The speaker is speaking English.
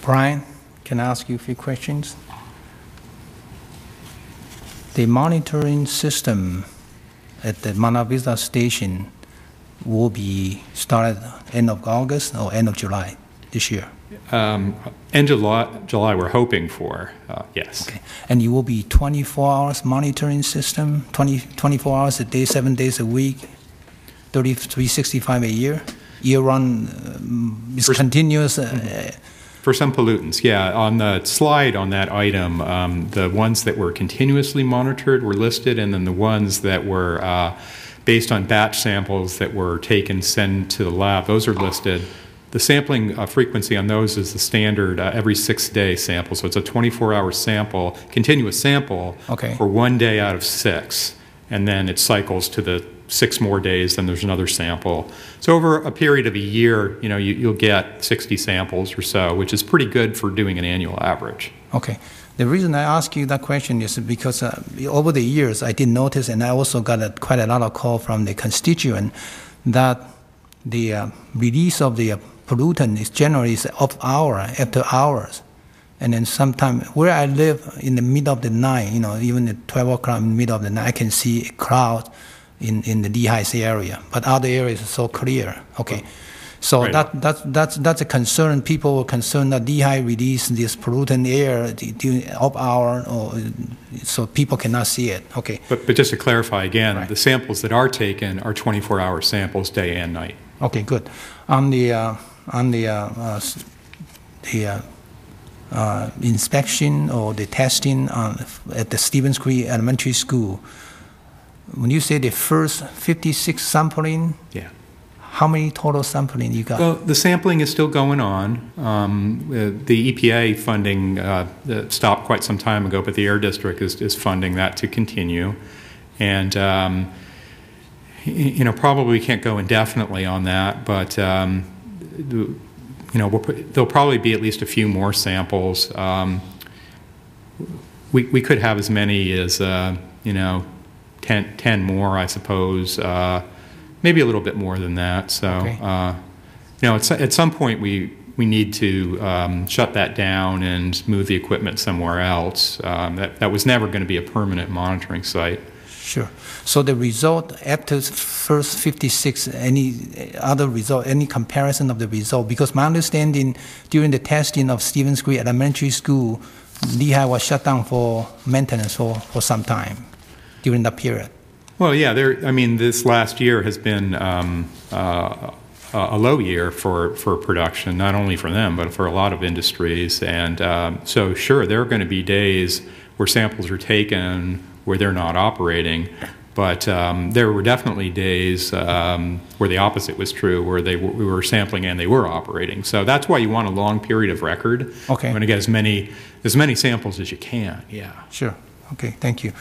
Brian, can I ask you a few questions? The monitoring system at the Mount Vista station will be started end of August or end of July this year? End of July, we're hoping for, yes. Okay. And it will be 24 hours monitoring system, 24 hours a day, 7 days a week, 365 a year-round, it's continuous? For some pollutants, yeah. On the slide on that item, the ones that were continuously monitored were listed, and then the ones that were based on batch samples that were taken, sent to the lab, those are listed. The sampling frequency on those is the standard every 6-day sample. So it's a 24-hour sample, continuous sample for 1 day out of 6. And then it cycles to the 6 more days, then there's another sample. So over a period of a year, you'll get 60 samples or so, which is pretty good for doing an annual average. Okay. The reason I ask you that question is because over the years I did notice, and I also got quite a lot of call from the constituent, that the release of the pollutant is generally off hour after hours. And then sometime where I live in the middle of the night, even at 12 o'clock in the middle of the night, I can see a cloud in the Lehigh area, but other areas are so clear. Okay. So right. That's a concern. People are concerned that Lehigh release this pollutant air during off hour, so people cannot see it. Okay. But just to clarify again, right. The samples that are taken are 24-hour samples, day and night. Okay, good. On the inspection or the testing at the Stevens Creek Elementary School, when you say the first 56 sampling, yeah. How many total sampling you got? Well, the sampling is still going on. The EPA funding stopped quite some time ago, but the Air District is funding that to continue. And, probably can't go indefinitely on that, but, there'll probably be at least a few more samples. We could have as many as, 10 more, I suppose. Maybe a little bit more than that. So, okay. At some point we need to shut that down and move the equipment somewhere else. That was never going to be a permanent monitoring site. Sure. So the result after first 56, any other result, any comparison of the result? Because my understanding during the testing of Stevens Creek Elementary School, Lehigh was shut down for maintenance for some time during that period. Well, yeah. This last year has been a low year for production, not only for them, but for a lot of industries. And so, sure, there are going to be days where samples are taken where they're not operating. But there were definitely days where the opposite was true, where we were sampling and they were operating. So that's why you want a long period of record. Okay. You want to get as many samples as you can. Yeah. Sure. Okay. Thank you.